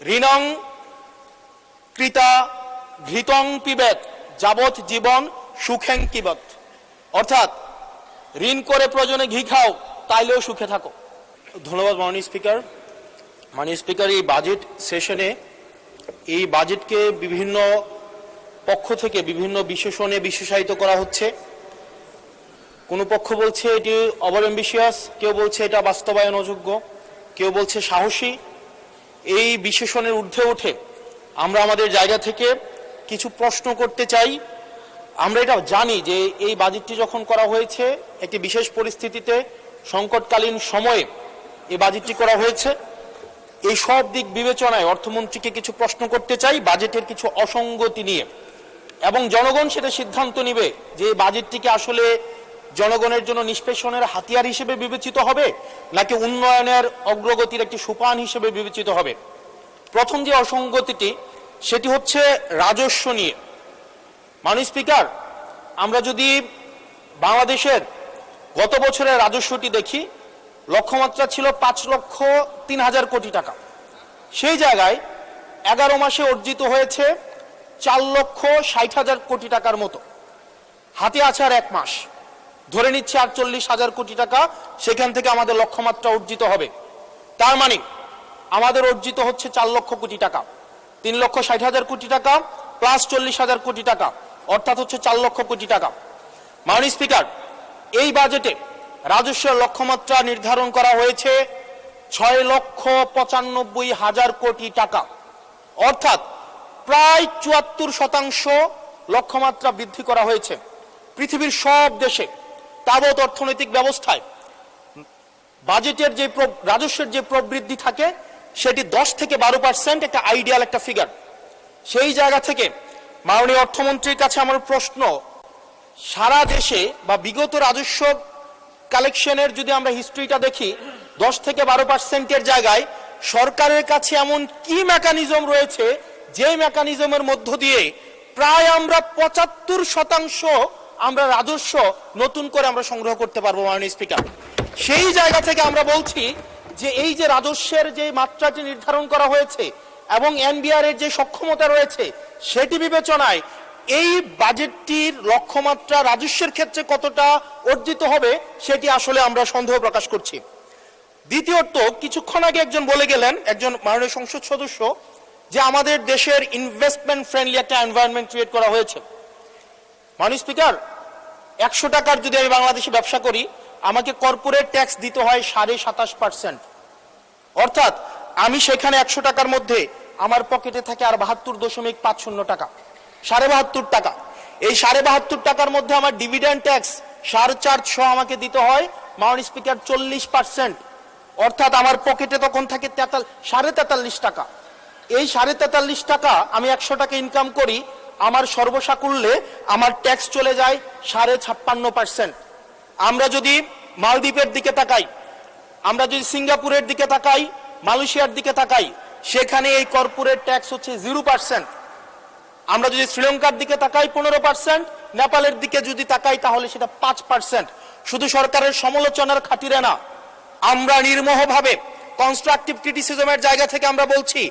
ঋণং কৃতা ঘৃতং পিবেত যাবৎ জীবন সুখেং কিবত, অর্থাৎ ঋণ করে প্রয়োজনে ঘি খাও, তাইলেও সুখে থাকো। ধন্যবাদ মাননীয় স্পিকার। মাননীয় স্পিকার, এই বাজেট সেশনে এই বাজেটকে বিভিন্ন পক্ষ থেকে বিভিন্ন বিশেষণে বিশেষায়িত করা হচ্ছে। কোনো পক্ষ বলছে এটি ওভার অ্যাম্বিশিয়াস, কেউ বলছে এটা বাস্তবায়ন অযোগ্য, কেউ বলছে সাহসী। এই বিশেষণের ঊর্ধ্বে উঠে আমরা আমাদের জায়গা থেকে কিছু প্রশ্ন করতে চাই। আমরা এটা জানি যে এই বাজেটটি যখন করা হয়েছে একটি বিশেষ পরিস্থিতিতে, সংকটকালীন সময়ে এই বাজেটটি করা হয়েছে। এই সব দিক বিবেচনায় অর্থমন্ত্রীকে কিছু প্রশ্ন করতে চাই বাজেটের কিছু অসঙ্গতি নিয়ে, এবং জনগণ সেটা সিদ্ধান্ত নিবে যে এই বাজেটটিকে আসলে জনগণের জন্য নিষ্পেষণের হাতিয়ার হিসেবে বিবেচিত হবে নাকি উন্নয়নের অগ্রগতির একটি সোপান হিসেবে বিবেচিত হবে। প্রথম যে অসঙ্গতিটি সেটি হচ্ছে রাজস্ব নিয়ে। মাননীয় স্পিকার, আমরা যদি বাংলাদেশের গত বছরের রাজস্বটি দেখি, লক্ষ্যমাত্রা ছিল 5,03,000 কোটি টাকা। সেই জায়গায় 11 মাসে অর্জিত হয়েছে 4,60,000 কোটি টাকার মতো। হাতে আছে আর 1 মাস, ধরে নিচ্ছে 48,000 কোটি টাকা সেখান থেকে আমাদের লক্ষ্যমাত্রা অর্জিত হবে। তার মানে আমাদের অর্জিত হচ্ছে 4 লক্ষ কোটি টাকা, 3,60,000 কোটি টাকা প্লাস 40,000 কোটি টাকা, অর্থাৎ হচ্ছে 4 লক্ষ কোটি টাকা। মাননীয় স্পিকার, এই বাজেটে রাজস্বের লক্ষ্যমাত্রা নির্ধারণ করা হয়েছে 6,95,000 কোটি টাকা, অর্থাৎ প্রায় 74% লক্ষ্যমাত্রা বৃদ্ধি করা হয়েছে। পৃথিবীর সব দেশে তাবৎ অর্থনৈতিক ব্যবস্থায় বাজেটের যে রাজস্বের যে প্রবৃদ্ধি থাকে সেটি 10 থেকে 12% একটা আইডিয়াল একটা ফিগার। সেই জায়গা থেকে মাননীয় অর্থমন্ত্রীর কাছে আমার প্রশ্ন, সারা দেশে বা বিগত রাজস্ব কালেকশনের যদি আমরা হিস্ট্রিটা দেখি, 10 থেকে 12%-এর জায়গায় সরকারের কাছে এমন কি মেকানিজম রয়েছে যে মেকানিজমের মধ্য দিয়ে প্রায় আমরা 75% আমরা রাজস্ব নতুন করে আমরা সংগ্রহ করতে পারবো। মাননীয় স্পিকার, সেই জায়গা থেকে আমরা বলছি যে এই যে রাজস্বের যে মাত্রাটি নির্ধারণ করা হয়েছে এবং এনবিআর এর যে সক্ষমতা রয়েছে সেটি বিবেচনায় এই বাজেটটির লক্ষ্যমাত্রা রাজস্বের ক্ষেত্রে কতটা অর্জিত হবে সেটি আসলে আমরা সন্দেহ প্রকাশ করছি। দ্বিতীয়ত, কিছুক্ষণ আগে একজন বলে গেলেন, একজন মাননীয় সংসদ সদস্য, যে আমাদের দেশের ইনভেস্টমেন্ট ফ্রেন্ডলি একটা এনভায়রনমেন্ট ক্রিয়েট করা হয়েছে। মাননীয় স্পিকার, 100 টাকার যদি আমি বাংলাদেশে ব্যবসা করি, আমাকে কর্পোরেট ট্যাক্স দিতে হয় 27.5%, অর্থাৎ আমি সেখানে 100 টাকার মধ্যে আমার পকেটে থাকে আর 72.50 টাকা, 72.5 টাকা। এই 72.5 টাকার মধ্যে আমার ডিভিডেন্ড ট্যাক্স 4.5 আমাকে দিতে হয় মাননীয় স্পিকার 40%, অর্থাৎ আমার পকেটে তখন থাকে 43.5 টাকা। এই 43.5 টাকা আমি 100 টাকা ইনকাম করি, আমার সর্বসাকুল্যে আমার ট্যাক্স চলে যায় 56.5%। আমরা যদি মালদ্বীপের দিকে তাকাই, আমরা যদি সিঙ্গাপুরের দিকে তাকাই, মালয়েশিয়ার দিকে তাকাই, সেখানে এই কর্পোরেট ট্যাক্স হচ্ছে 0%। আমরা যদি শ্রীলঙ্কার দিকে তাকাই 15%, নেপালের দিকে যদি তাকাই তাহলে সেটা 5%। শুধু সরকারের সমালোচনার খাতিরে না, আমরা নির্মোহভাবে কনস্ট্রাকটিভ ক্রিটিসিজমের জায়গা থেকে আমরা বলছি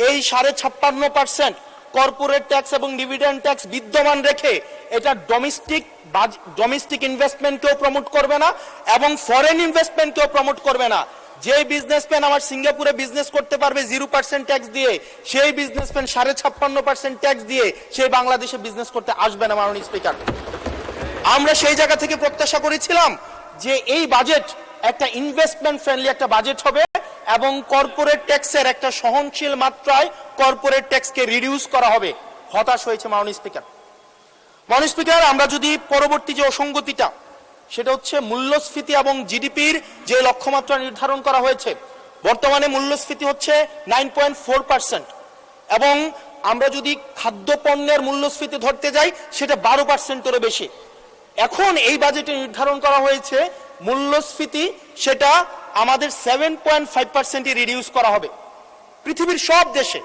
এই 56.5% কর্পোরেট ট্যাক্স এবং ডিভিডেন্ড ট্যাক্স বিদ্যমান রেখে এটা ডোমেস্টিক ইনভেস্টমেন্টকেও প্রমোট করবে না এবং ফরেন ইনভেস্টমেন্টকেও প্রমোট করবে না। যে বিজনেসম্যান আমার সিঙ্গাপুরে বিজনেস করতে পারবে 0% ট্যাক্স দিয়ে, সেই বিজনেসম্যান 56.5% ট্যাক্স দিয়ে সেই বাংলাদেশে বিজনেস করতে আসবে না। মাননীয় স্পিকার, আমরা সেই জায়গা থেকে প্রত্যাশা করেছিলাম যে এই বাজেট একটা ইনভেস্টমেন্ট ফ্রেন্ডলি একটা বাজেট হবে এবং কর্পোরেট ট্যাক্সের একটা সহনশীল মাত্রায় কর্পোরেট ট্যাক্সকে রিডিউস করা হবে। হতাশ হয়েছে মাননীয় স্পিকার। মাননীয় স্পিকার, আমরা যদি পরবর্তী যে অসঙ্গতিটা, সেটা হচ্ছে মূল্যস্ফীতি এবং জিডিপির যে লক্ষ্যমাত্রা নির্ধারণ করা হয়েছে। বর্তমানে মূল্যস্ফীতি হচ্ছে 9.4% এবং আমরা যদি খাদ্যপণ্যের মূল্যস্ফীতি ধরতে যাই সেটা 12%-এরও বেশি। এখন এই বাজেটে নির্ধারণ করা হয়েছে মূল্যস্ফীতি সেটা আমাদের 7.5%-এ রিডিউস করা হবে। পৃথিবীর সব দেশে,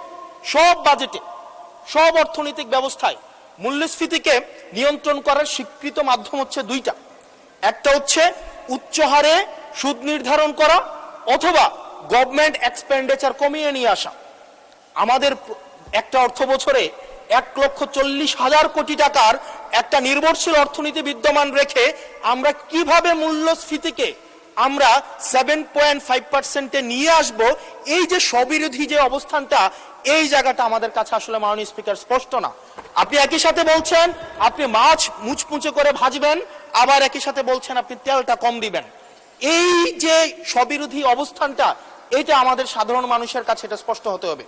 সব বাজেটে, সব অর্থনৈতিক ব্যবস্থায় মূল্যস্ফীতিকে নিয়ন্ত্রণ করার স্বীকৃত মাধ্যম হচ্ছে দুইটা। একটা হচ্ছে উচ্চ হারে সুদ নির্ধারণ করা অথবা গভর্নমেন্ট এক্সপেন্ডিচার কমিয়ে নিয়ে আসা। আমাদের একটা অর্থ বছরে 1,40,000 কোটি টাকার একটা নির্ভরশীল অর্থনীতি বিদ্যমান রেখে আমরা কিভাবে মূল্যস্ফীতিকে আমরা 7.5%-এ নিয়ে আসব, এই যে স্ববিরোধী যে অবস্থানটা, এই জায়গাটা আমাদের কাছে আসলে মাননীয় স্পিকার স্পষ্ট না। আপনি একই সাথে বলছেন আপনি মাছ মুচমুচে করে ভাজবেন, আবার একই সাথে বলছেন আপনি তেলটা কম দিবেন। এই যে স্ববিরোধী অবস্থানটা, এটা আমাদের সাধারণ মানুষের কাছে এটা স্পষ্ট হতে হবে।